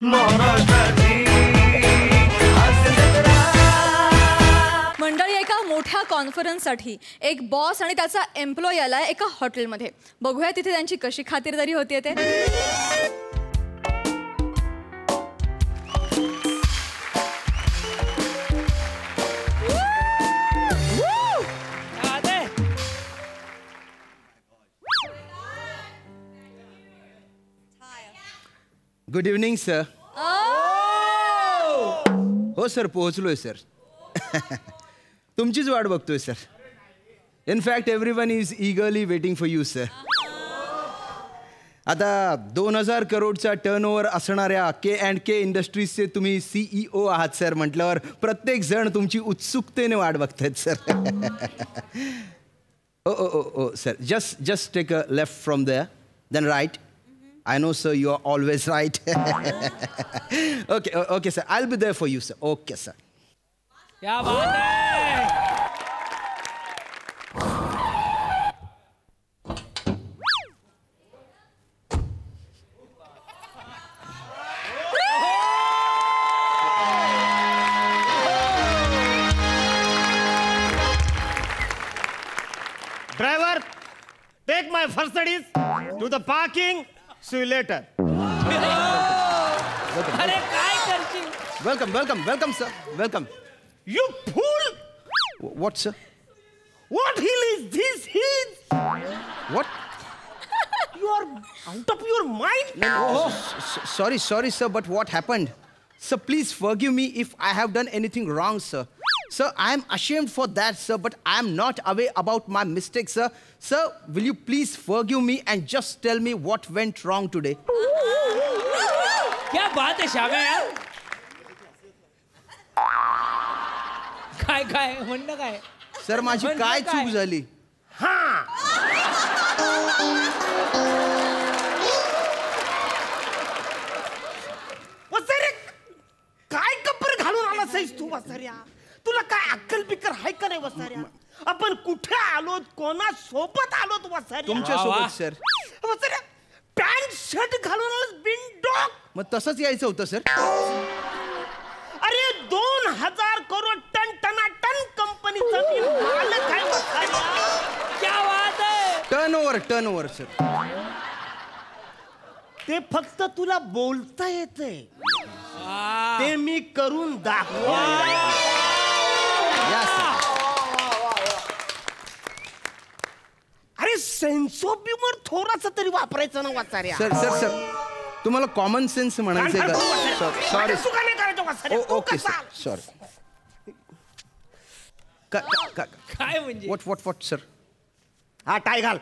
मंडळी, एका मोठ्या कॉन्फरन्ससाठी एक बॉस आणि त्याचा एम्प्लॉई आलाय एका हॉटेलमध्ये. बघूया तिथे त्यांची कशी खातिरदारी होतीये ते. Good evening sir. हो सर, पोहोचलोय सर. तुमचीच वाट बघतोय sir. In fact everyone is ईगरली waiting for you sir. आता 2000 करोडचा टर्नओव्हर असणाऱ्या K&K इंडस्ट्रीजचे तुम्ही CEO आहात सर म्हटल्यावर प्रत्येक जण तुमची उत्सुकतेने वाट बघतायत सर. ओ ओ ओ ओ sir, just take a left from there, then right. I know, sir, you are always right. Okay, sir. I'll be there for you, sir. Okay, sir. क्या बात है? Driver, take my Mercedes to the parking. See you later. अरे काय करशील? Welcome, sir. Welcome. You fool! What, sir? What hill is this hill? What? You are out of your mind? Oh, sorry, sir, but what happened? Sir, please forgive me if I have done anything wrong, sir. Sir, I am ashamed for that, sir, but I am not aware about my mistakes, sir. Sir, will you please forgive me and just tell me what went wrong today? क्या बात है श्याम्या यार? काय म्हणणं काय? Sir, माझी काय चूक झाली? वसारे, काय कपर घालून आलास तू वसाऱ्या? तुला काय अक्कल बिक्कल हाय का नाही वसाऱ्या? आपण कुठे आलोत, कोणा सोबत आलोत वसाऱ्या? तुमच्या सोबत सर. वसाऱ्या, पॅन्ट शर्ट घालून आलास बिनडॉक. मग तसंच यायचं होतं सर. अरे 2000 करोड टन टनाटन कंपनीचा मी मालक आहे वसाऱ्या. क्या बात है? Turnover sir. ते फक्त तुला बोलता येते, ते मी करून दाखवा. अरे सेन्स ऑफ ह्युमर थोडासा तरी वापरायचं ना वाचाऱ्या. सर, तुम्हाला कॉमन सेन्स म्हणायचंय का? सॉरी. Okay sir, sorry. काय म्हणजे? What sir? हा टाय घाल.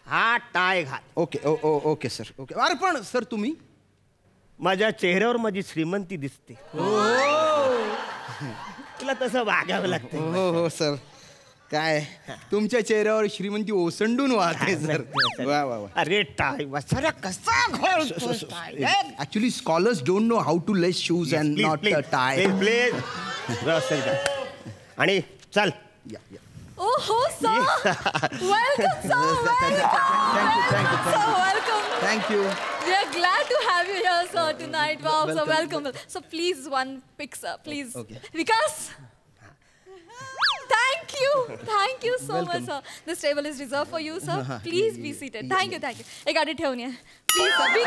हा टाय घाल. Okay sir. ओके. अरे पण सर, तुम्ही माझ्या चेहऱ्यावर माझी श्रीमंती दिसते. तुला तसं वागावं लागतं. हो सर. काय तुमच्या चेहऱ्यावर श्रीमंती ओसंडून वाहते सर. वा. अरे टाय वसाऱ्या कसा घालतोस tie? Actually scholars don't know how to lace shoes and not tie. Please आणि चल. Oh, sir. Welcome, sir. Welcome. Thank you. We are glad to have you here, sir, tonight. Wow, sir, welcome. So please, one pic, sir, please. Okay. Vikas. Thank you so much, sir. This table is reserved for you, sir. Please be seated. Thank you. एक गाडी ठेवून या. Please, sir, be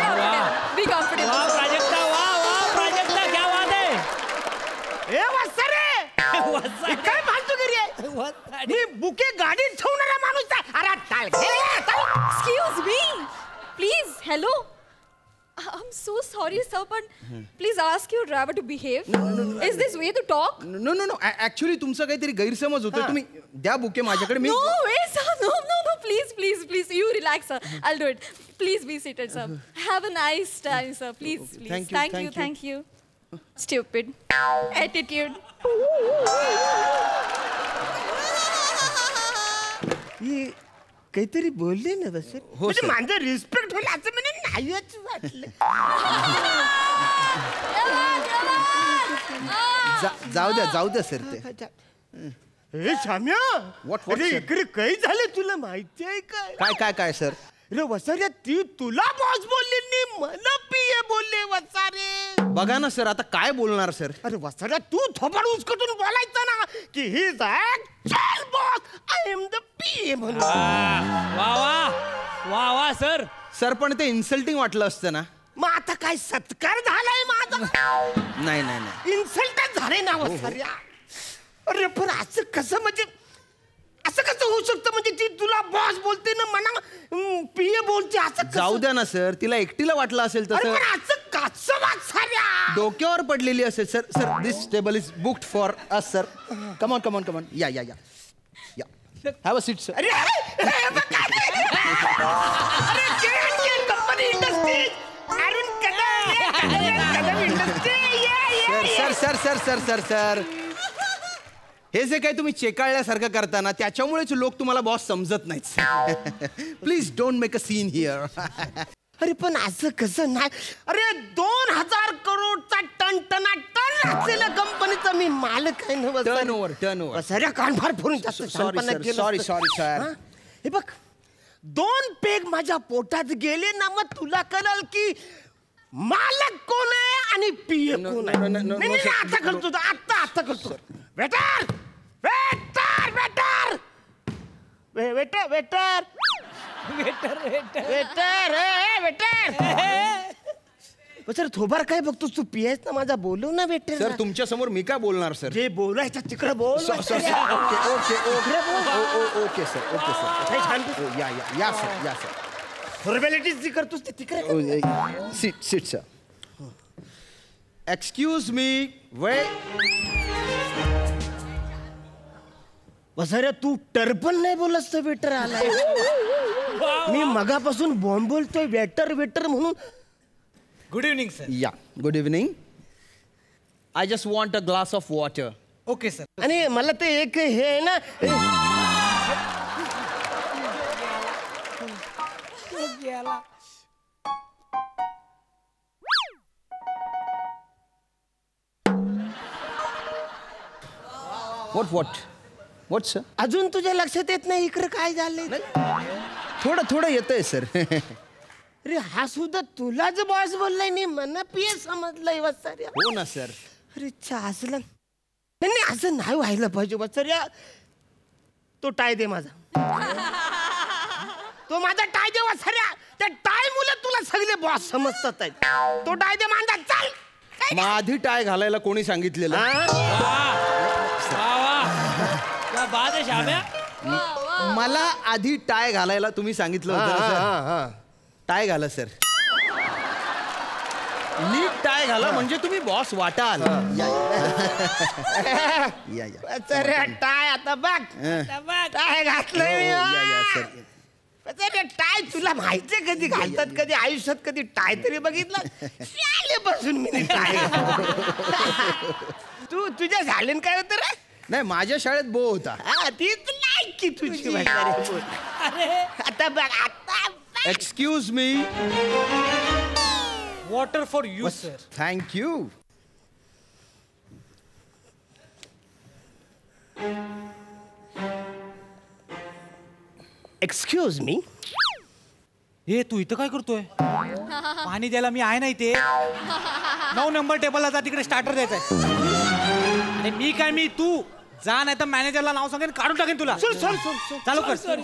comfortable. वाह प्राजक्ता, वाह प्राजक्ता, क्या बात है? ए वसारे, काय फालतू गिरी आहे? मी बुके गाडीत ठेवणारा माणूस आहे. अरे टाळ घे. Excuse me. Please, hello. I'm so sorry, sir, but please ask your driver to behave. Is this way to talk? No. Actually तुमचं काहीतरी गैरसमज होतं. तुम्ही द्या बुके माझ्याकडे. No way, sir. No. Please. You relax, sir. I'll do it. Please be seated, sir. Have a nice time, sir. Please. Thank you. Stupid. Attitude. काहीतरी बोलले ना बस. म्हणजे माझं रिस्पेक्ट होईल असं म्हणजे नाहीच वाटलं. जाऊ द्या सर ते. हे शाम्या, What, अरे sir? इकडे काही झालं तुला माहिती आहे काय? काय सर? रे वसाऱ्या, ती तुला बॉस बोलली, मला पीए बोलली. बघा ना सर, आता काय बोलणार सर? अरे वसाऱ्या, तू थोबाड उचकटून बोलायचं ना की he is actual boss, I am the PA म्हणून. वा वा वा वा सर. सर पण ते इन्सल्टिंग वाटलं असतं ना. मग आता काय सत्कार झालाय माझा? नाही नाही नाही, इन्सल्टच झाले ना वसाऱ्या. अरे पण असं कसं, म्हणजे असं कसं होऊ शकतं? म्हणजे ती तुला बॉस बोलते ना, म्हणा पीए बोलते, असं कसं? जाऊ द्या ना सर, तिला एकटीला वाटलं असेल अरे तसं. पण असं कसं वसाऱ्या? डोक्यावर पडलेली असेल sir. Sir this table is booked for us sir. Come on come on come on, या या या या, हॅव अ सीट सर. अरे अरे बघ काय. अरे केन company industry, Arun Kadam industry. Sir sir sir sir sir sir हे जे काही तुम्ही चेकाळल्यासारखं करताना त्याच्यामुळेच लोक तुम्हाला बॉस समजत नाहीत. Please don't make a scene here. अरे पण असं कसं नाही? अरे 2000 करोडचा टन असलेल्या कंपनीचा मी मालक आहे ना. टर्नओव्हर सऱ्या कानफार फोडून जास्त सॉरी सर. हे बघ, 2 पेग माझ्या पोटात गेले ना, मग तुला कळलं की मालक कोण आहे आणि पीए कोण आहे. नाही आता करतो, आता करतो. Waiter waiter waiter waiter waiter waiter waiter waiter waiter. Sir थोबार काय बघतोस तू? पीएस ना माझा, बोलू ना वेटर. सर तुमच्या समोर मी काय बोलणार सर? जे बोलायचं तिकडे बोल. Okay sir, okay sir. या सर, या सर. फॉर्मॅलिटीज जी करतोस ते तिकडे. Seat sir. Excuse me. Vasarya, तू टर्पण नाही बोलत तर वेटर आलाय. मी मगापासून बॉम्ब बोलतोय वेटर वेटर म्हणून. Good evening sir. या, good evening. I just want a glass of water. Okay sir. आणि मला ते एक हे आहे ना, व्हॉट सर? अजून तुझ्या लक्षात येत नाही इकडे काय झालंय? थोडं येतंय सर. अरे हा सुद्धा तुलाच बॉस बोललाय, नाही मना पीए समजलंय वसाऱ्या. हो ना सर. अरे असलं नाही, असं नाही व्हायला पाहिजे वसाऱ्या. तो टाय दे माझा. तो माझा टाय दे वसाऱ्या. त्या टाय मुलं तुला सगळे बॉस समजतात आहेत. तो टाय दे माझा. चल. मग आधी टाय घालायला कोणी सांगितलेलं? बाद आहे श्याम्या. मला आधी टाय घालायला तुम्ही सांगितलं होतं सर. टाय घाला सर. नीट टाय घाला म्हणजे तुम्ही बॉस वाटाल. या वसाऱ्या टाय आता बघ. टाय घातलंय. टाय तुला माहितीये कधी घालतात? कधी आयुष्यात कधी टाय तरी बघितलं? शाळेपासून मी टाय तू तुझ्या झालेन काय होतं रे? नाही, माझ्या शाळेत बो होता. तीच नाही की तुझी. आता बघ, आता excuse me. Water for you sir. Thank you. Excuse me. हे तू इथं काय करतोय? पाणी द्यायला मी आहे ना इथे. 9 नंबर टेबलला जा, तिकडे स्टार्टर द्यायचंय. आणि मी तू जा, नाही तर मॅनेजरला नाव सांगेन, काढून टाकेन तुला. चालू कर. सॉरी.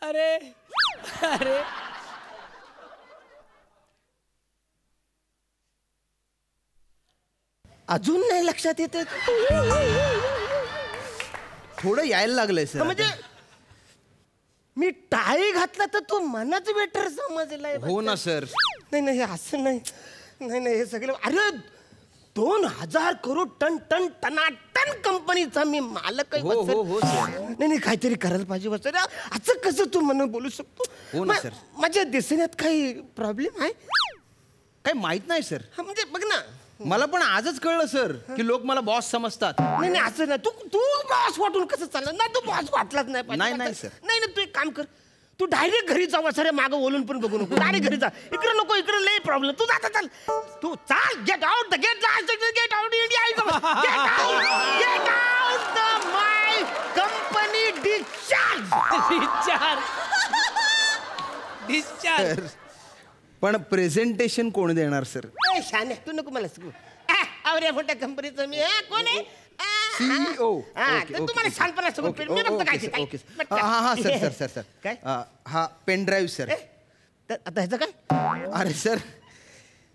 अरे अजून नाही लक्षात येते? थोडं यायला लागलंय सर. म्हणजे मी टाळी घातला तर तू मनाच वेटर समजलाय. हो ना सर. नाही असं नाही. हे सगळं. अरे 2000 करोड टन कंपनीचा मी मालक आहे. हो सर. नाही काहीतरी करायला पाहिजे वसाऱ्या. असं कसं तू म्हणून बोलू शकतो? हो ना सर. माझ्या दिसण्यात काही प्रॉब्लेम आहे? काही माहित नाही सर. म्हणजे बघ ना, मला पण आजच कळलं सर की लोक मला बॉस समजतात. नाही असं नाही. तू बॉस वाटून कसं चाललं? नाही, तू बॉस वाटलाच नाही. नाही सर. नाही तू एक काम कर, तू डायरेक्ट घरी जा वसाऱ्या. मागं ओलून पण बघू नको. डायरेक्ट घरी जा. इकडे नको, इकडे लय प्रॉब्लेम. तू जाता चाल. तू चाल. Get out the gate. Get out India. Get out the my company discharge. Discharge. पण प्रेझेंटेशन कोण देणार सर? शाने तू नको मला सांगू. आवऱ्या मोठ्या कंपनीचं मी कोण आहे? CEO. तू मला शांतपणा सांगू. मी बघतो काय ओके हा सर सर सर सर काय? हा पेन ड्राईव्ह सर. आता ह्याचं काय? अरे सर,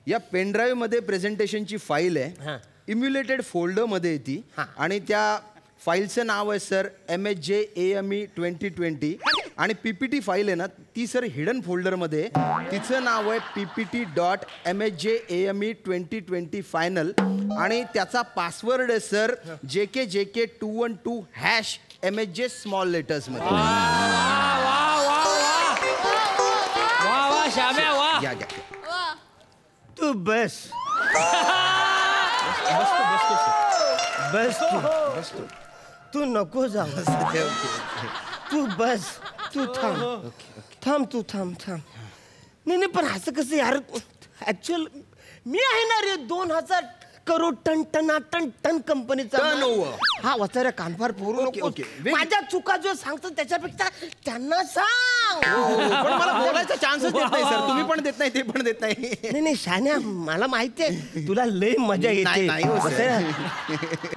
या पेन ड्राईव्ह मध्ये प्रेझेंटेशनची फाईल हा. आहे. इम्युलेटेड फोल्डर मध्ये आहे ती. हा. आणि त्या फाईलचं नाव आहे सर MSJAME 2020. आणि PPT फाईल आहे ना ती सर हिडन फोल्डरमध्ये आहे. तिचं नाव आहे PPT.MSJAME 2020 फायनल. आणि त्याचा पासवर्ड आहे सर JK212 #MSJ स्मॉल लेटर्समध्ये. वा श्याम्या वा. घ्या तू बस बस तू नको जाऊ. तू बस तू थांब तू थांब. नाही पण असं कसं यार. ऍक्च्युअल मी आहे ना रे 2000 करोड टन कंपनीचा Turnover. हा वचाऱ्या कानफार फोडू नको. माझ्या चुका जो सांगतो त्याच्यापेक्षा त्यांना सांग. पण मला बोलायचा चान्सच देत नाही सर. तुम्ही पण देत नाही, ते पण देत नाही. नाही शान्या मला माहितीये तुला लय मजा येते. नाही हो सर.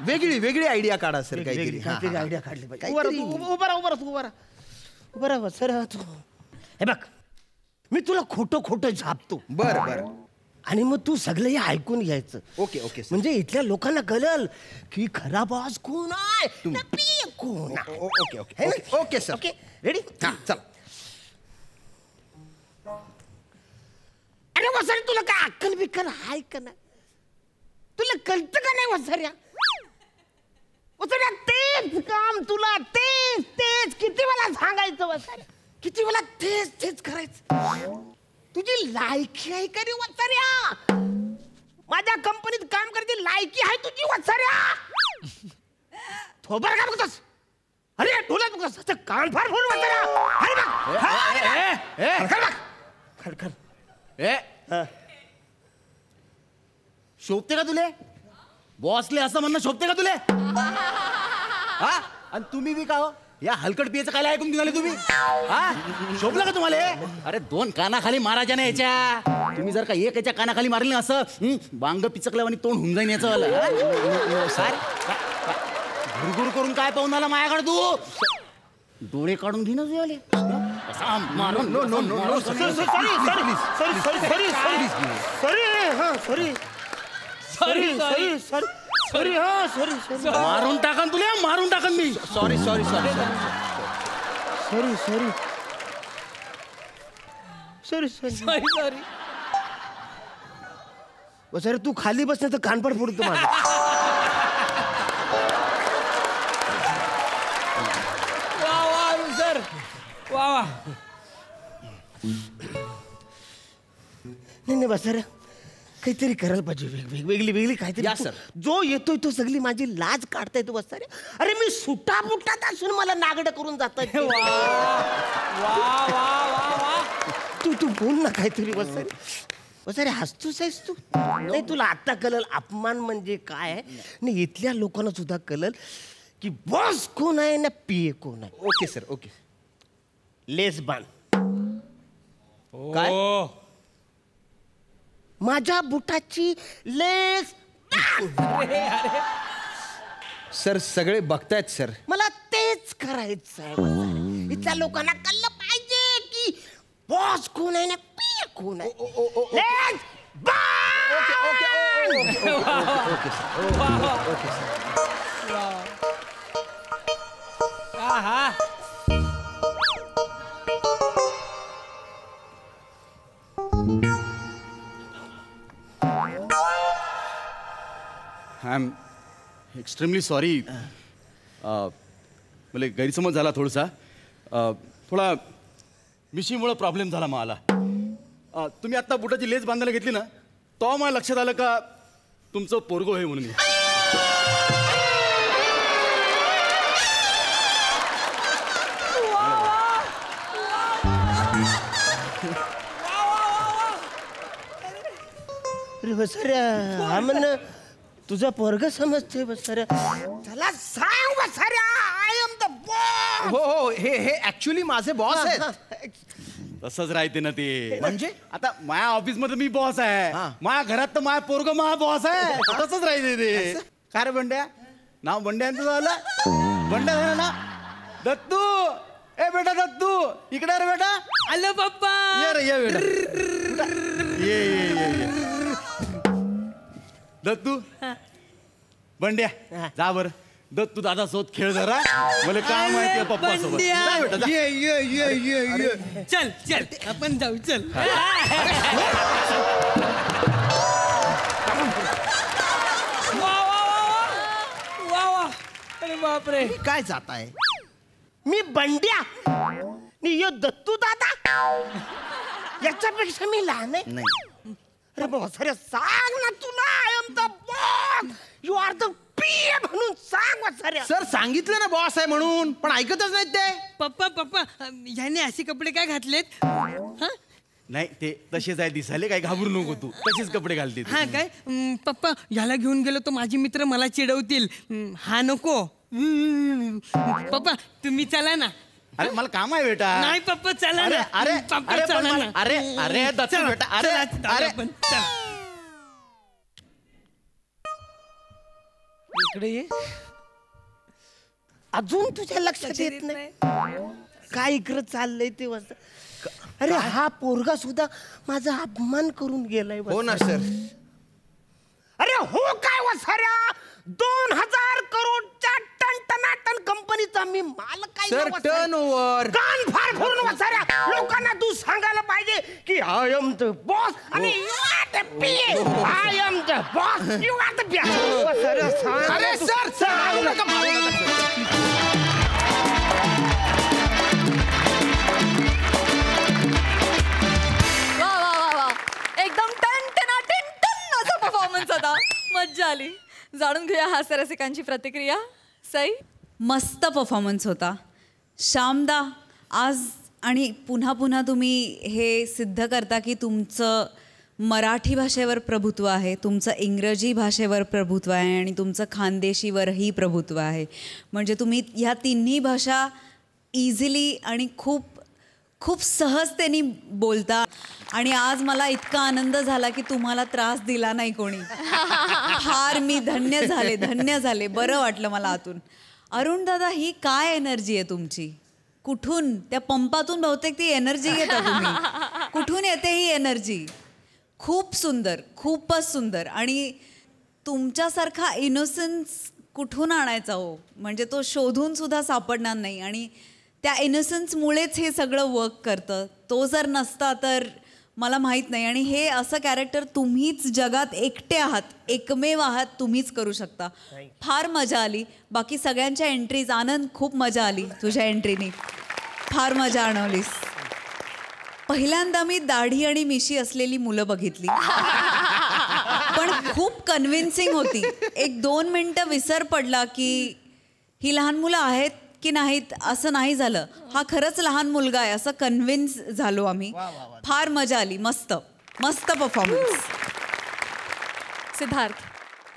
वेगळी आयडिया काढा सर. काहीतरी आयडिया काढली पाहिजे. उभा राहा सर. तू हे बघ मी तुला खोटं झापतो. बरं आणि मग तू सगळं हे ऐकून घ्यायचं. Okay sir. म्हणजे इथल्या लोकांना कळल की खरा बॉस कोण आहे ना पी कोण आहे. Okay sir. Okay ready. हा चल. अरे वसारी तुला काय अक्कल बिक्कल हाय का नाही? तुला कळतं का नाही वसाऱ्या? वसाऱ्या तेच काम तुला तेच किती वेळा सांगायचं वसाऱ्या. किती वेळा तेच करायचं. तुझी लायकी आहे का रे वत्सऱ्या? माझ्या कंपनीत काम करते लायकी आहे तुझी वत्सऱ्या? थोबर का बघतोस? अरे तुला बघतोस कान फार फोन वत्सऱ्या. अरे बघ शोभते का तुले? बॉसले असं म्हणणं शोभते का तुले? हा आणि तुम्ही बी का हो या हलकट पियेचं काय ऐकून निघाले तुम्ही? हा शोभलं का तुम्हाला? अरे 2 कानाखाली मारायच्या नाही याच्या. तुम्ही जर का एक याच्या कानाखाली मारले असं बांग पिचकल्यावर आणि तोंड होऊन जाईन याचं वाला. घुरघुर करून काय पाहून आला माझ्याकडे तू? डोळे काढून घेणं तुझे. मारून टाकन तुला. मारून टाकन मी. सॉरी वसारे तू खाली बसले तर कानपड फोडतो माझं. सर वा. नाही बसाऱ्या काहीतरी करायला पाहिजे. वेगळी काहीतरी. या, सर. जो येतोय तो सगळी माझी लाज काढताय तू बसाऱ्या. अरे मी सुटा बुटात असून मला नागड करून जाताय. तू बोल ना काहीतरी बसाऱ्या. बसाऱ्या हसतोस आहेस तू? नाही तुला आता कळल अपमान म्हणजे काय आहे. नाही इथल्या लोकांना सुद्धा कळल की बॉस कोण आहे ना पीए कोण आहे. Okay sir. ओके. लेस बांध. काय? माझ्या बुटाची लेस सर सगळे बघतायत सर. मला तेच करायचं आहे. इथल्या लोकांना कळलं पाहिजे की बॉस कोण आहे ना पी कोण आहे. लेस आय एम एक्स्ट्रीमली सॉरी. मला गैरसमज झाला थोडासा. थोडा मिशीमुळं प्रॉब्लेम झाला मला. तुम्ही आत्ता बुटाची लेस बांधायला घेतली ना तेव्हा मला लक्षात आलं का तुमचं पोरगो आहे म्हणून. बसाऱ्या हा म्हण तुझा पोरग समजते बसाऱ्या. त्याला सांग बसाऱ्या आय एम द बॉस. हो हो हे ऍक्च्युली माझे बॉस आहेत. तसंच राहते ना ते. म्हणजे आता माझ्या ऑफिस मध्ये मी बॉस आहे, माझ्या घरात तर माझ्या पोरग माझा बॉस आहे. तसंच राहते ते. काय रे बंड्या, नाव बंड्यांचं झालं? बंड्या झालं ना. दत्तू, ए बेटा दत्तू, इकडे रे बेटा. आलो पप्पा. ये रे ये बेटा. ये. दत्तू, बंड्या जा बर. दत्तू दादा सोबत खेळ जरा, मला काम आहे ते पप्पा सोबत. जा बेटा जा. ये. चल आपण जाऊ चल. वा. अरे बापरे. काय जात आहे? मी बंड्या नि यो दत्तू दादा, याच्यापेक्षा मी लहान आहे. नाही अरे बॉस, अरे सांग ना तुला. I am the boss, you are the PA म्हणून सांग वाचाऱ्या. सर सांगितलं ना बॉस आहे म्हणून, पण ऐकतच नाहीत ते. पप्पा ह्याने असे कपडे काय घातलेत? नाही ते तसेच आहे दिसायले, काही घाबरू नको तू. तसेच कपडे घालते तू. हा काय पप्पा, ह्याला घेऊन गेलो तर माझे मित्र मला चिडवतील. हा नको. पप्पा तुम्ही चला ना. अरे मला काम आहे बेटा. नाही पप्पा चला अरे ना. अरे पप्पा अरे चला पण ना. अरे दत्तू चला, बेटा. अरे चला, अरे आपण चला. इकडे ये. अजून तुझ्या लक्षात येत नाही काय इकडं चाललंय ते वाजता. अरे हा पोरगा सुद्धा माझा अपमान करून गेलाय. हो ना सर. अरे हो काय वसाऱ्या, 2000 करोडच्या टन कंपनीचा मी मालक काय सर टर्न ओव्हर. कान फार फोडून वसाऱ्या. लोकांना तू सांगायला पाहिजे की आय एम द बॉस आणि you are the PA. I am the boss, you are the PA. Vasarya सांग. अरे सर मारू नका, मारू नका. वा एकदम टन असा परफॉर्मन्स होता. मज्जा आली. जाणून घेऊया हास्य रसिकांची प्रतिक्रिया. सई. मस्त परफॉर्मन्स होता श्यामदा. आज आणि पुन्हा तुम्ही हे सिद्ध करता की तुमचं मराठी भाषेवर प्रभुत्व आहे, तुमचं इंग्रजी भाषेवर प्रभुत्व आहे आणि तुमचं खानदेशीवरही प्रभुत्व आहे. म्हणजे तुम्ही ह्या तिन्ही भाषा इझिली आणि खूप सहजतेने बोलता. आणि आज मला इतका आनंद झाला की तुम्हाला त्रास दिला नाही कोणी. फार मी धन्य झाले. बरं वाटलं मला आतून. अरुण दादा, ही काय एनर्जी आहे तुमची? कुठून? त्या पंपातून बहुतेक ती एनर्जी घेता तुम्ही. कुठून येते ही एनर्जी? खूप सुंदर, खूपच सुंदर. आणि तुमच्यासारखा इनोसन्स कुठून आणायचा हो? म्हणजे तो शोधून सुद्धा सापडणार नाही. आणि त्या इनोसन्समुळेच हे सगळं वर्क करतं. तो जर नसता तर मला माहीत नाही. आणि हे असं कॅरेक्टर तुम्हीच जगात एकटे आहात, एकमेव आहात, तुम्हीच करू शकता. फार मजा आली. बाकी सगळ्यांच्या एंट्रीज. आनंद, खूप मजा आली तुझ्या एंट्रीनी. फार मजा आणवलीस. पहिल्यांदा मी दाढी आणि मिशी असलेली मुलं बघितली, पण खूप कन्व्हिन्सिंग होती. 1-2 मिनटं विसर पडला की ही लहान मुलं आहेत की नाहीत असं नाही झालं. हा खरंच लहान मुलगा आहे असं कन्व्हिन्स झालो आम्ही. फार मजा आली. मस्त परफॉर्मन्स. सिद्धार्थ.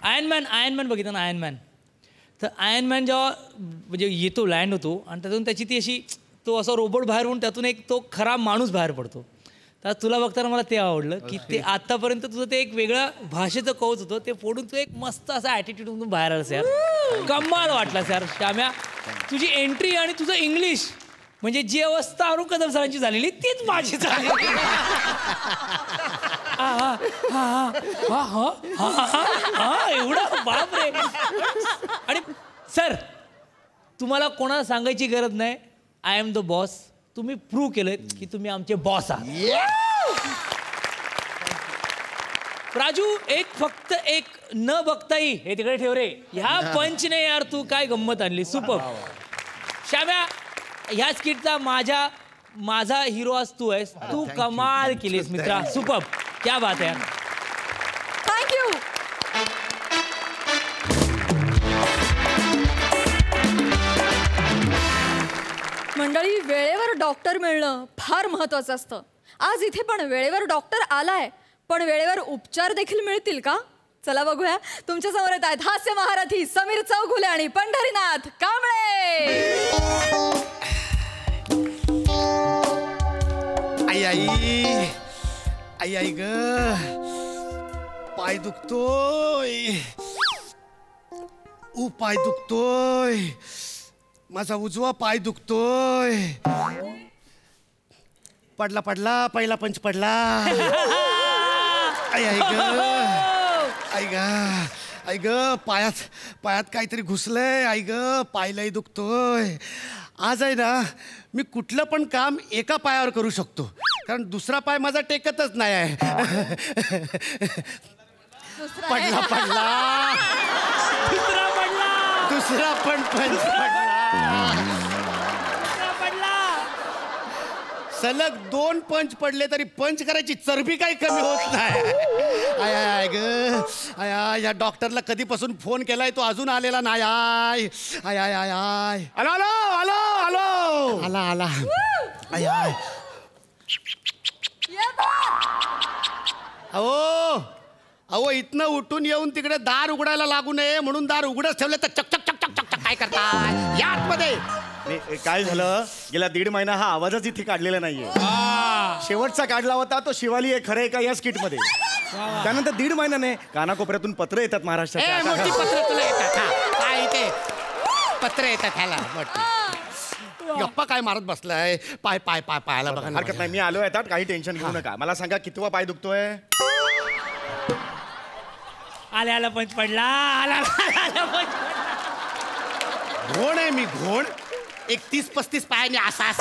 आयर्नमॅन बघितलं ना. आयर्नमॅन जेव्हा म्हणजे येतो, लँड होतो आणि त्यातून त्याची ती अशी, तो असा रोबोट बाहेर होऊन त्यातून एक तो खरा माणूस बाहेर पडतो. तर तुला बघताना मला ते आवडलं की ते आतापर्यंत तुझं ते एक वेगळं भाषेचं कवच होतं, ते फोडून तू एक मस्त असा ॲटिट्यूडमधून बाहेर आलास यार. कमाल वाटलास यार श्याम्या. तुझी एंट्री आणि तुझं इंग्लिश, म्हणजे जी अवस्था अरुण कदम सरांची झालेली तीच माझी झाली. एवढं बापरे. आणि सर तुम्हाला कोणाला सांगायची गरज नाही, आय एम द बॉस. तुम्ही प्रूव्ह केलं की तुम्ही आमचे बॉस आहात. राजू, फक्त एक न बघताही, हे तिकडे ठेव रे, ह्या पंचने यार तू काय गंमत आणली. सुपर. श्याम्या, ह्या स्किटचा माझा हिरो आज तू आहेस. तू कमाल केलीस मित्रा. सुपर. क्या बात आहे. थँक्यू. मंडळी, वेळेवर डॉक्टर मिळणं फार महत्वाचं असतं. आज इथे पण वेळेवर डॉक्टर आलाय, पण वेळेवर उपचार देखील मिळतील का? चला बघूया. तुमच्या समोर येत आहेत हास्य महारथी समीर चौगुले आणि पंढरीनाथ कांबळे. आई आई ग पाय दुखतोय पाय दुखतोय माझा उजवा पाय दुखतोय पडला पहिला पंच पडला आई ग पायात काहीतरी घुसलंय आई ग पायलाही दुखतोय आज आहे ना मी कुठलं पण काम एका पायावर करू शकतो कारण दुसरा पाय माझा टेकतच नाही आहे पडला दुसरा पण पंच पडला सलग 2 पंच पडले तरी पंच करायची चरबी काही कमी होत नाही आय ग या डॉक्टरला कधीपासून फोन केलाय तो अजून आलेला नाही आय आलो आला आय अहो इथनं उठून येऊन तिकडे दार उघडायला लागू नये म्हणून दार उघडच ठेवलं तर चक काय करताय या आतमध्ये काय झालं गेला 1.5 महिना हा आवाजच इथे काढलेला नाहीये शेवटचा काढला होता तो शिवाली आहे खरं आहे का या स्किट मध्ये त्यानंतर 1.5 महिन्याने कानाकोपऱ्यातून पत्र येतात महाराष्ट्रात मोठी पत्र तुला येतात काय इथे पत्र येतात ह्याला गप्पा काय मारत बसलाय पायाला बघा हरकत नाही मी आलोय आता काही टेन्शन घेऊ नका मला सांगा कितवा पाय दुखतोय आल्या पंच पडला आला घोण आहे मी घोण 31-35 पायाने असा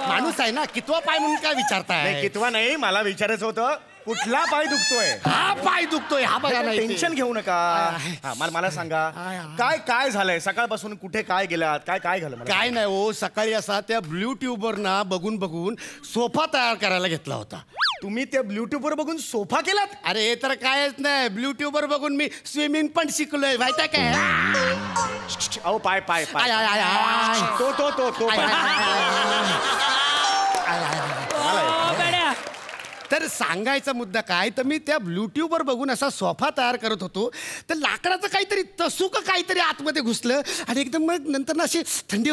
माणूस आहे ना कितवा पाय म्हणून काय विचारताय कितवा नाही मला विचारायचं होतं कुठला पाय दुखतोय हा पाय दुखतोय हा बघा नाही टेन्शन घेऊ नका मला सांगा काय झालंय सकाळपासून कुठे काय गेलात काय झालं काय नाही हो सकाळी असा त्या ब्ल्यू ट्यूबवर ना बघून सोफा तयार करायला घेतला होता तुम्ही त्या ब्ल्यू ट्यूबवर बघून सोफा केलात अरे हे तर कायच नाही ब्ल्यू ट्यूबवर बघून मी स्विमिंग पण शिकलोय माहिती काय अहो पाय तो तर सांगायचा मुद्दा काय तर मी त्या ब्ल्यू ट्यूबवर बघून असा सोफा तयार करत होतो तर लाकडाचं काहीतरी तसूक काहीतरी आतमध्ये घुसलं आणि एकदम मग नंतर ना अशी थंडी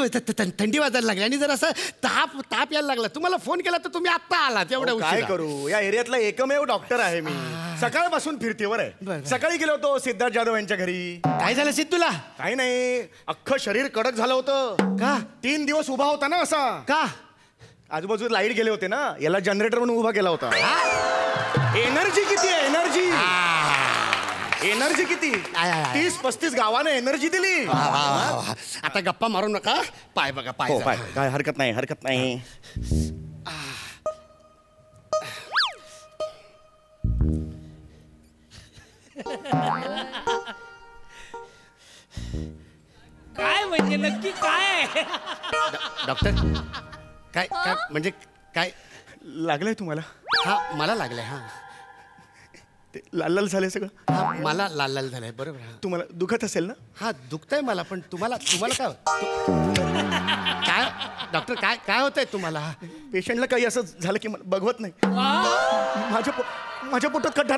वाजायला लागली आणि जर असं ताप यायला लागला तुम्हाला फोन केला तर तुम्ही आत्ता आलात एवढं काय करू या एरियातला एकमेव डॉक्टर आहे मी सकाळपासून फिरतीवर आहे सकाळी गेलो होतो सिद्धार्थ जाधव यांच्या घरी काय झालं सिद्धूला काही नाही अख्खं शरीर कडक झालं होतं का 3 दिवस उभा होता ना असा का आजूबाजूला लाईट गेले होते ना याला जनरेटर म्हणून उभा केला होता एनर्जी किती आहे एनर्जी किती 30-35 गावाने एनर्जी दिली आता गप्पा मारू नका पाय बघा पाय काय हरकत नाही काय म्हणजे नक्की काय डॉक्टर काय म्हणजे काय लागलंय तुम्हाला हा मला लागलंय हा ते लाल झालंय सगळं हा मला लाल झालंय बरोबर तुम्हाला दुखत असेल ना हा दुखतंय मला पण तुम्हाला काय डॉक्टर काय होतंय तुम्हाला पेशंटला काही असं झालं की मला बघवत नाही माझ्या पोटात खड्डा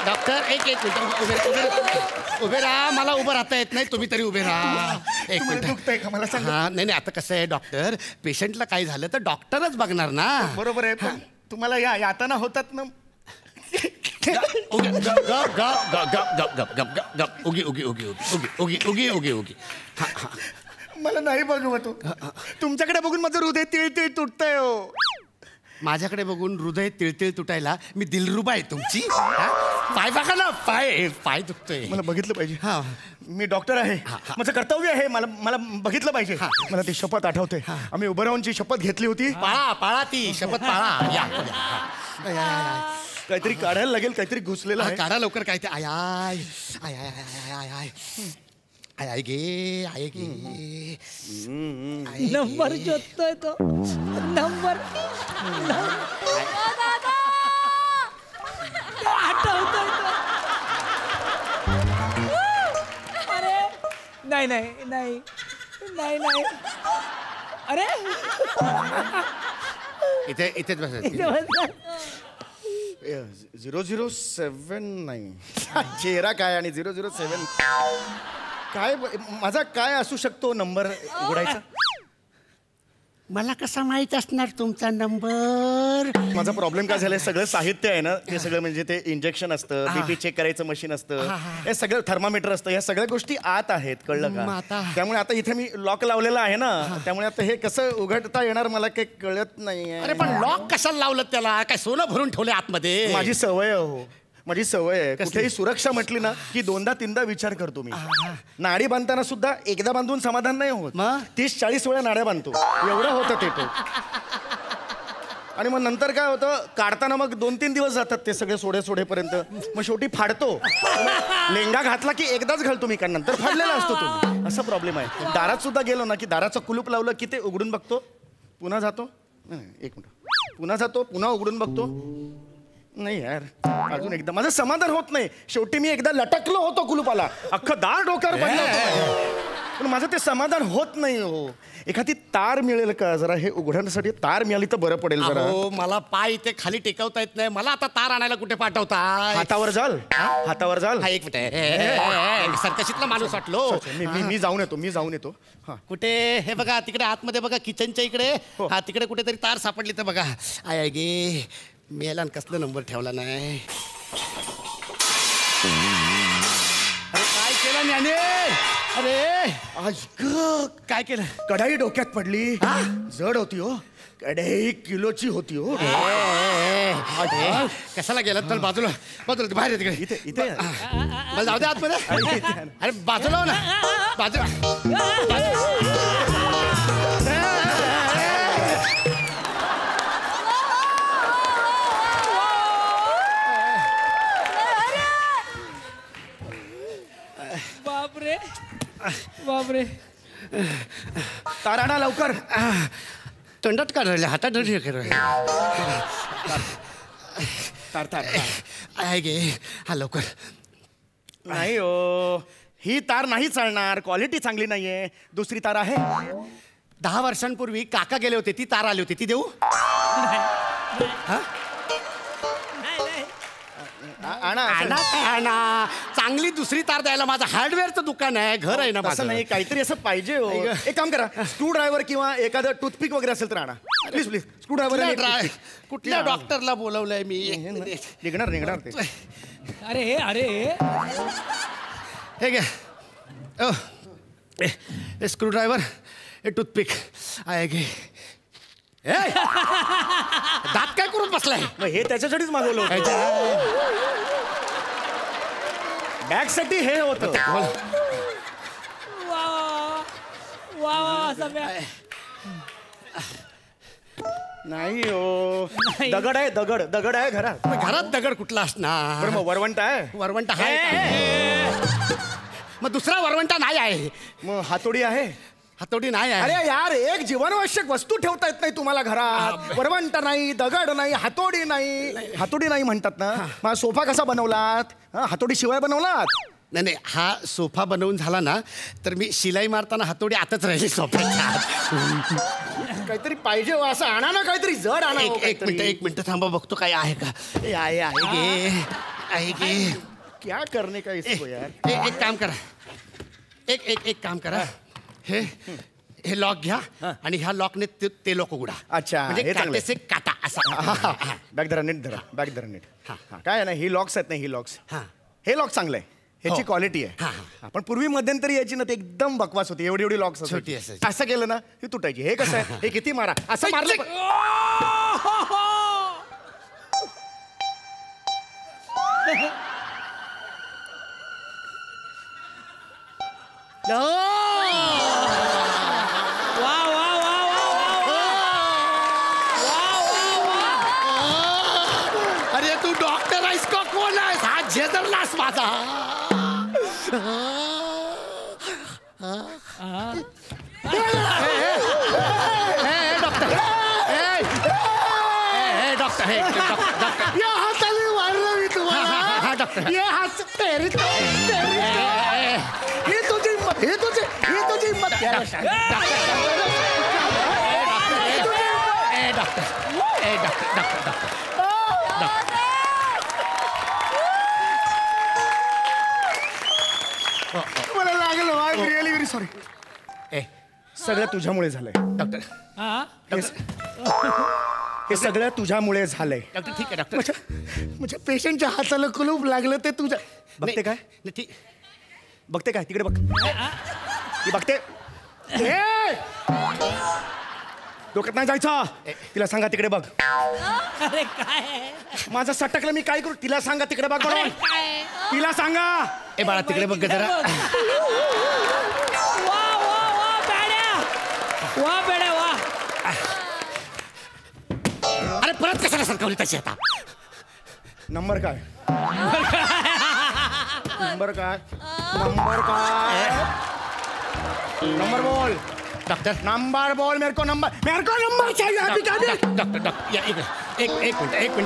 डॉक्टर एक मिनिट उभे राहा मला उभं राहता येत नाही तुम्ही तरी उभे राहा एक मिनिट दुखतंय का मला सांगा हा नाही आता कसं आहे डॉक्टर पेशंटला काय झालं तर डॉक्टरच बघणार ना बरोबर आहे पण तुम्हाला यातना होतात ना उगी मला नाही बघवत तुमच्याकडे बघून माझं हृदय तिळ तुटतंय हो माझ्याकडे बघून हृदय तिळतिळ तुटायला मी दिलरुबा आहे तुमची पाय बघा ना पाय दुखतोय मला बघितलं पाहिजे हा मी डॉक्टर आहे माझं कर्तव्य आहे मला बघितलं पाहिजे मला ती शपथ आठवते आम्ही उभं राहूनची शपथ घेतली होती पाळा ती शपथ पाळा या काहीतरी काढायला लागेल काहीतरी घुसलेलं आहे काढा लवकर काय ते आय गे नंबर शोधतोय तो नंबर आठवतोय तो अरे नाही अरे इथेच बस 0079 चेहरा काय आणि 007 काय माझा काय असू शकतो नंबर उघडायचा? मला कसा माहित असणार तुमचा नंबर? माझा प्रॉब्लेम काय झालाय, सगळं साहित्य आहे ना ते सगळं म्हणजे ते इंजेक्शन असतं, बीपी चेक करायचं मशीन असतं, हे सगळं थर्मामीटर असतं, या सगळ्या गोष्टी आत आहेत, कळलं का? त्यामुळे आता इथे मी लॉक लावलेला आहे ना, त्यामुळे आता हे कसं उघडता येणार मला काही कळत नाही. अरे पण लॉक कशाला लावलं त्याला? काय सोनं भरून ठेवले आतमध्ये? माझी सवय आहे हो, माझी सवय आहे. कुठेही सुरक्षा म्हटली ना की 2दा-3दा विचार करतो मी. नाडी बांधताना सुद्धा एकदा बांधून समाधान नाही होत, 30-40 वेळा नाड्या बांधतो, एवढं होतं ते. आणि मग नंतर काय होतं, काढताना मग 2-3 दिवस जातात ते सगळे सोडेपर्यंत. मग शेवटी फाडतो, लेंगा घातला की एकदाच घालतो मी, कारण नंतर फाडलेला असतो तो. असा प्रॉब्लेम आहे. दारात सुद्धा गेलो ना की दाराचं कुलूप लावलं की ते उघडून बघतो, पुन्हा जातो, एक मिनिट, पुन्हा जातो, पुन्हा उघडून बघतो. नाही यार, अजून एकदा माझं समाधान होत नाही. शेवटी मी एकदा लटकलो होतो कुलूपाला, अख्खं दार डोक्यावर पडलं होतं, पण माझं ते समाधान होत नाही हो. एखादी तार मिळेल का जरा हे उघडण्यासाठी? तार मिळाली तर बरं पडेल जरा. मला पाय इथे खाली टेकवता येत नाही, मला आता तार आणायला कुठे पाठवता? हातावर जाल, हातावर जाल. एक मिनिट, सरकशीतला माणूस वाटलो. मी जाऊन येतो. कुठे? हे बघा तिकडे आतमध्ये बघा, किचनच्या इकडे. हा तिकडे कुठेतरी तार सापडली तर बघा. आय गे मेला कसला नंबर ठेवला नाही. अरे काय केलं ज्ञाने? अरे काय केलं? कढाई डोक्यात पडली, जड होती हो, कढाई किलोची होती हो. कशाला गेला? चल बाजूला बाहेर तिकडे. इथे मला जाऊ दे आतमध्ये. अरे बाजूला हो ना, बाजूला. बापरे, तार आणा लवकर. तंडात काढायला हातात तार आहे गे. हा लवकर. नाही हो, ही तार नाही चालणार, क्वालिटी चांगली नाहीये. दुसरी तार आहे. 10 वर्षांपूर्वी काका गेले होते, ती तार आली होती, ती देऊ? आणा चांगली दुसरी तार द्यायला. माझं हार्डवेअरचं दुकान आहे, घर आहे ना माझं. नाही, काहीतरी असं पाहिजे हो. एक काम करा, स्क्रू ड्रायव्हर किंवा एखादं टूथपिक वगैरे असेल तर आणा प्लीज. Screw driver. कुठल्या डॉक्टरला बोलवलंय मी? निघणार ते. अरे हे घ्या, स्क्रू ड्रायव्हर, हे टूथपिक आहे गे. दात काय करून बसलाय? हे त्याच्यासाठीच मागवलं होतं, बॅगसाठी हे होतं. नाही हो, दगड आहे, दगड आहे घरात. घरात दगड कुठला असणार? मग वरवंटा आहे. वरवंटा आहे, मग दुसरा वरवंटा नाही आहे. मग हातोडी आहे. हातोडी नाही आहे. अरे यार, एक जीवनावश्यक वस्तू ठेवता येत नाही तुम्हाला घरात? वरवंटा नाही, दगड नाही, हातोडी नाही म्हणतात ना. मग सोफा कसा बनवलात? हातोडी शिवाय बनवलात? नाही, हा सोफा बनवून झाला ना तर मी शिलाई मारताना हातोडी आतच राहिली सोफ्याच्या. काहीतरी पाहिजे हो, असं आणा ना, काहीतरी जड आणा. एक मिनिट थांबा, बघतो काय आहे का. आहे गे. क्या करणे का इसको यार. एक काम करा, एक काम करा, हे लॉक घ्या आणि ह्या लॉकने ते लॉक उघडा. अच्छा, म्हणजे काटेसे काटा असा. बॅग धरा नीट. काय आहे ना, ही लॉक्स आहेत ना, ही लॉक्स, हे लॉक चांगलं आहे, ह्याची क्वालिटी आहे. पण पूर्वी मध्यंतरी याची ना ते एकदम बकवास होती, एवढी लॉक्स छोटी असायची. असं केलं ना ही तुटायची. हे कसं आहे, हे किती मारा, असं मारलं. अरे तू डॉक्टर आहेस का कोण आहेस? हा झेदरलास माझा. डॉक्टर या हाताने मारलं मी तुम्हाला. डॉक्टर हे हात हे तुझी हिम्मत. मला लागलं सॉरी. ए सगळं तुझ्यामुळे झालंय डॉक्टर. हा हे सगळं तुझ्यामुळे झालंय डॉक्टर. ठीक आहे डॉक्टर. म्हणजे पेशंटच्या हाताला कुलूप लागलं ते तुझ्या. बघते काय? ठीक. बघते काय? तिकडे बघ. ती बघते. डोक्यात नाही जायचं. तिला सांगा तिकडे बघ. अरे काय माझं सटकलं, मी काय करू? तिला सांगा तिकडे बघ म्हणून. तिला सांगा. ए बाळा तिकडे बघ जरा. वा बेड्या वा. अरे परत कशाला सरकवली तशी आता? नंबर काय? नंबर काय? नंबर काय? नंबर बोल डॉक्टर. नंबर बोल. मेरे को नंबर चाहिए. डॉक्टर या इकडे. एक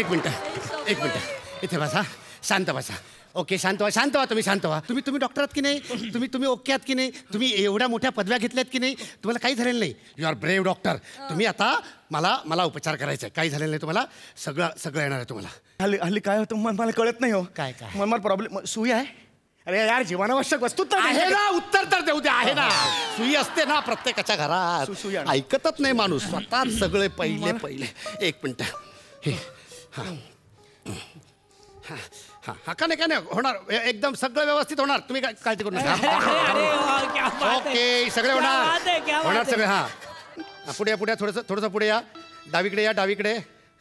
मिनिट इथे बसा. शांत बसा. ओके शांत व्हा तुम्ही शांत व्हा. तुम्ही डॉक्टर आहात की नाही? तुम्ही ओके आहात की नाही? तुम्ही एवढ्या मोठ्या पदव्या घेतल्यात की नाही? तुम्हाला काही झालेलं नाही. You are brave doctor. तुम्ही आता मला उपचार करायचा आहे. काही झालेलं नाही तुम्हाला. सगळं येणार आहे तुम्हाला. हल्ली काय होतं मला कळत नाही हो. काय? मला प्रॉब्लेम. सुई आहे? अरे यार जीवनावश्यक वस्तू तर आहे ना. उत्तर तर देऊ दे. आहे ना. सुई असते ना प्रत्येकाच्या घरात. सुई आण. ऐकतच नाही माणूस. स्वतःच सगळे पहिले. एक मिनिट. हे हा का नाही होणार. एकदम सगळं व्यवस्थित होणार. तुम्ही काय काळजी करू नका. ओके सगळे होणार सगळे. हा पुढे थोडंसं पुढे या. डावीकडे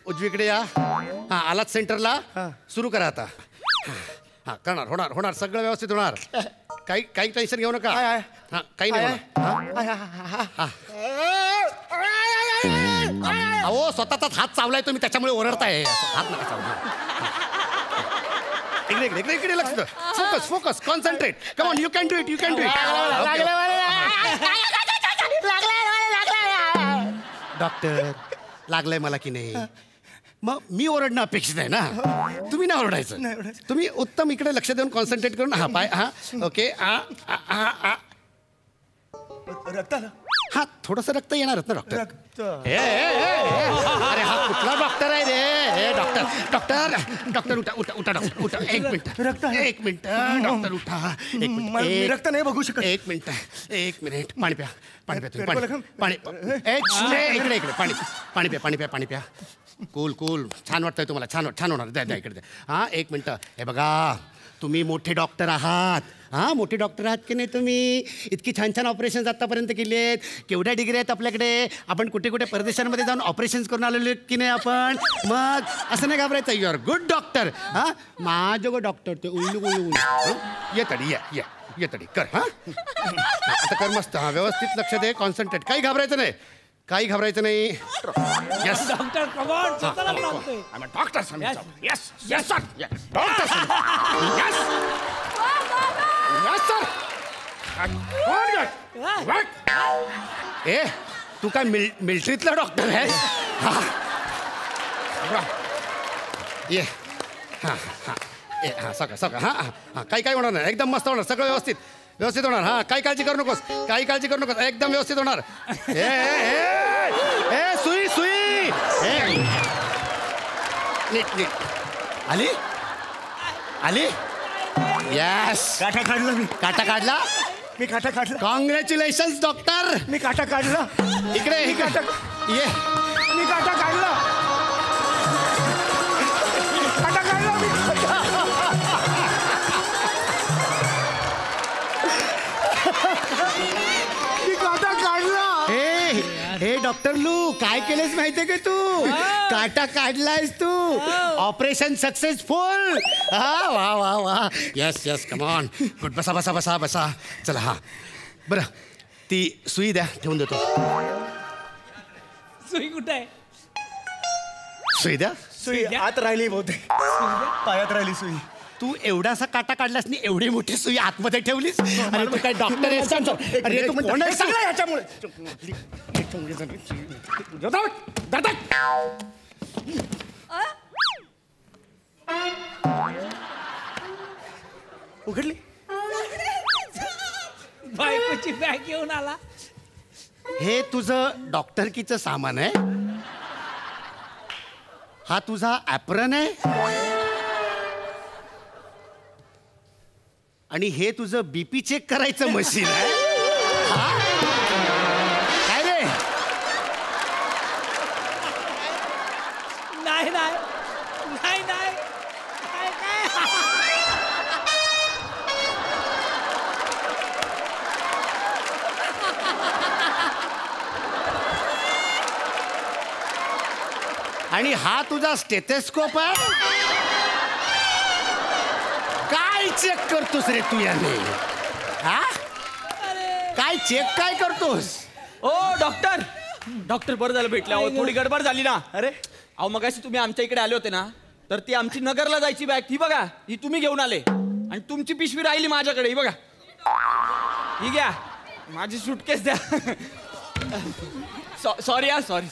उजवीकडे या. हा आलात सेंटरला. सुरू करा आता. हा करणार होणार सगळं व्यवस्थित होणार. काही टेन्शन घेऊ नका. हा काही नाही होणार. अहो स्वतःचाच हात चावलाय तुम्ही त्याच्यामुळे ओरडताय. हात नका चावला. इकडे लक्ष द्या. Focus concentrate. Come on. You can do it. Doctor लागलंय मला की नाही? मग मी ओरडणं अपेक्षित आहे ना. तुम्ही ना ओरडायचं. तुम्ही उत्तम इकडे लक्ष देऊन कॉन्सन्ट्रेट करून. हा पाय. हा ओके. रक्त आलं. हा थोडंसं रक्त येणारच ना डॉक्टर. अरे हा कुठला डॉक्टर आहे रे? डॉक्टर उठा. एक मिनिट डॉक्टर उठा. रक्त नाही बघू शकत. एक मिनिट. पाणी प्या पाणी. इकडे पाणी प्या. कूल. छान वाटतंय तुम्हाला? छान होणार. द्या इकडे द्या. हा एक मिनिट. हे बघा तुम्ही मोठे डॉक्टर आहात. मोठे डॉक्टर आहात की नाही तुम्ही? इतकी छान ऑपरेशन्स आतापर्यंत केली आहेत. केवढ्या डिग्री आहेत आपल्याकडे? आपण कुठे परदेशांमध्ये जाऊन ऑपरेशन्स करून आलेलो की नाही आपण? मग असं नाही घाबरायचं. You are good doctor. माझं गो डॉक्टर ते उल्लू ये तडी कर. आता कर मस्त. व्यवस्थित लक्ष दे. कॉन्सन्ट्रेट. काही घाबरायचं नाही. Yes doctor come on. डॉक्टर ए तू काय मिलिटरीतला डॉक्टर आहे? ये सगळं काही होणार नाही. एकदम मस्त होणार. सगळं व्यवस्थित होणार. काही काळजी करू नकोस. एकदम व्यवस्थित होणार. सुई नीट आली. येस. काटा काढला. मी काटा काढला. Congratulations doctor. मी काटा काढला. इकडे मी काटा काढला. हे डॉक्टर लू काय केलंस माहितीये का तू? काटा काढलायस तू. Operation successful. वा. Yes come on. गुड. बसा. चला. हा बरं ती सुई द्या. ठेवून देतो. सुई कुठे आहे? सुई द्या. सुई आत राहिली बहुतेक. पायात राहिली सुई. तू एवढासा काटा काढलास नी एवढी मोठी सुई आतमध्ये ठेवलीस. अरे तू काय डॉक्टर आहेस? अरे तू सगळं याच्यामुळे. उघडली. बायकोची बॅग घेऊन आला. हे तुझं डॉक्टरकीचं सामान आहे. हा तुझा ॲप्रन आहे. आणि हे तुझं बीपी चेक करायचं मशीन आहे. काय रे? नाही नाही नाही नाही काय काय आणि हा तुझा स्टेथेस्कोप आहे? काय चेक करतोस रे तू याने? हा? काय चेक काय करतोस? ओ डॉक्टर डॉक्टर बरं झालं भेटले. अहो थोडी गडबड झाली ना. अरे अहो मगाशी तुम्ही आमच्या इकडे आले होते ना, तर ती आमची नगरला जायची बॅग ही बघा, ही तुम्ही घेऊन आले आणि तुमची पिशवी राहिली माझ्याकडे. ही बघा, ही घ्या, माझी सुटकेस द्या. सॉरी हा, सॉरी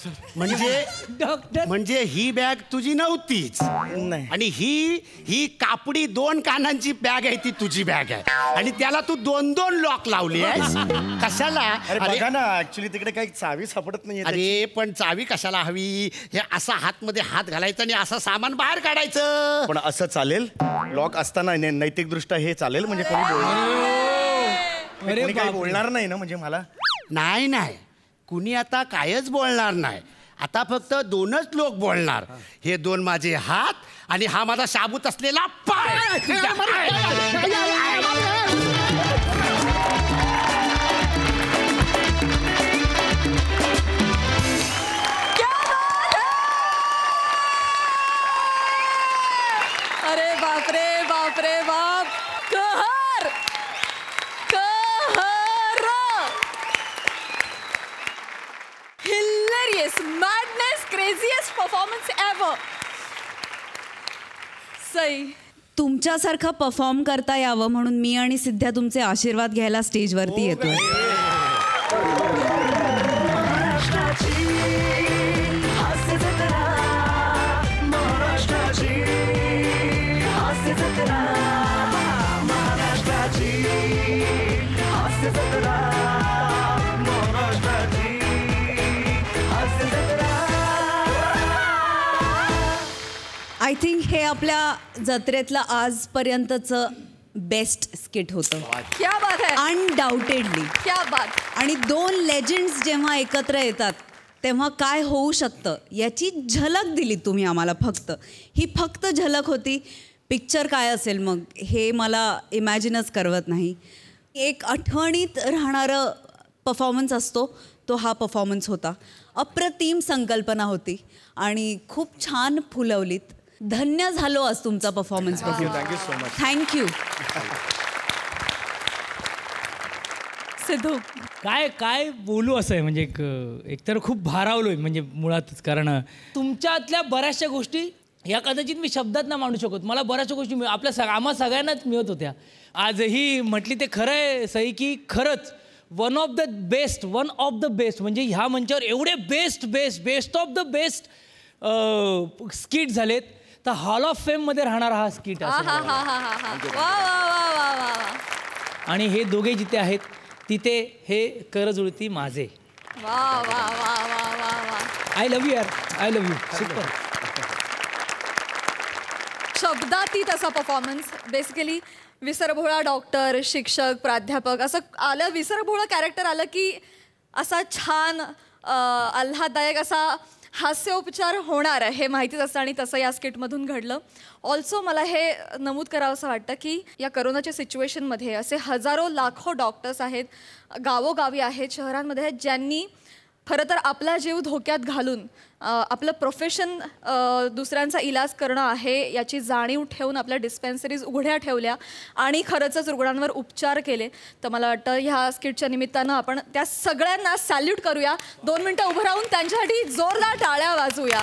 म्हणजे ही बॅग तुझी नव्हतीच. आणि ही कापडी 2 कानांची बॅग आहे, ती तुझी बॅग आहे. आणि त्याला तू 2 लॉक लावली आहेस. कशाला? बघा ना, ऍक्च्युली तिकडे काही चावी सापडत नाही. अरे पण चावी कशाला हवी? हे असा हातमध्ये हात घालायचं आणि असं सामान बाहेर काढायचं. पण असं चालेल? लॉक असताना नैतिक दृष्ट्या हे चालेल? म्हणजे कोणी काही बोलणार नाही ना? म्हणजे मला नाही कुणी आता कायच बोलणार नाही. आता फक्त 2च लोक बोलणार. हे 2 माझे हात आणि हा माझा शाबूत असलेला पाय. अरे बापरे बापरे बाप. कहर कहर. Hilarious, madness, craziest performance ever. Sai. तुमच्यासारखा परफॉर्म करता यावं म्हणून मी आणि सिद्ध्या तुमचे आशीर्वाद घ्यायला स्टेजवरती येतो. आय थिंक हे आपल्या जत्रेतलं आजपर्यंतचं बेस्ट स्किट होतं. क्या बात है. अनडाउटेडली क्या बात. आणि 2 लेजेंड्स जेव्हा एकत्र येतात तेव्हा काय होऊ शकतं याची झलक दिली तुम्ही आम्हाला. ही फक्त झलक होती. पिक्चर काय असेल मग हे मला इमॅजिनच करवत नाही. एक आठवणीत राहणारं परफॉर्मन्स असतो तो हा परफॉर्मन्स होता. अप्रतिम संकल्पना होती आणि खूप छान फुलवलीत. धन्य झालो आज तुमचा परफॉर्मन्स बघून. Thank you so much. Thank you. Sidhu काय काय बोलू असं आहे म्हणजे एकतर खूप भारावलोय म्हणजे मुळातच. कारण तुमच्यातल्या बऱ्याचशा गोष्टी या कदाचित मी शब्दात नाही मांडू शकत. मला बऱ्याचशा गोष्टी आम्हा सगळ्यांनाच मिळत होत्या. आजही म्हटली ते खरं आहे सई की खरंच वन ऑफ द बेस्ट म्हणजे ह्या मंचावर एवढे best of the best skit झालेत. तर हॉल ऑफ फेममध्ये राहणारा हा स्किट आणि हे दोघे जिथे आहेत तिथे हे करजुळती माझे. वा वा वा वा वा वा. आय लव्ह यू यार. I love you. सुपर. शब्दातीत असा परफॉर्मन्स. बेसिकली विसरभोळा डॉक्टर, शिक्षक, प्राध्यापक असं आलं. विसरभोळा कॅरेक्टर आलं की असा छान आल्हाददायक असा हास्योपचार होणार हे माहितीच असतं आणि तसं या स्किटमधून घडलं. ऑल्सो मला हे नमूद करावं असं वाटतं की या करोनाच्या सिच्युएशनमध्ये असे हजारो लाखो डॉक्टर्स आहेत, गावोगावी आहेत, शहरांमध्ये आहेत, ज्यांनी खरं तर आपला जीव धोक्यात घालून आपलं प्रोफेशन दुसऱ्यांचा इलाज करणं आहे याची जाणीव ठेवून आपल्या डिस्पेन्सरीज उघड्या ठेवल्या आणि खरंच रुग्णांवर उपचार केले. तर मला वाटतं ह्या स्किटच्या निमित्तानं आपण त्या सगळ्यांना सॅल्यूट करूया. 2 मिनटं उभं राहून त्यांच्यासाठी जोरदार टाळ्या वाजवूया.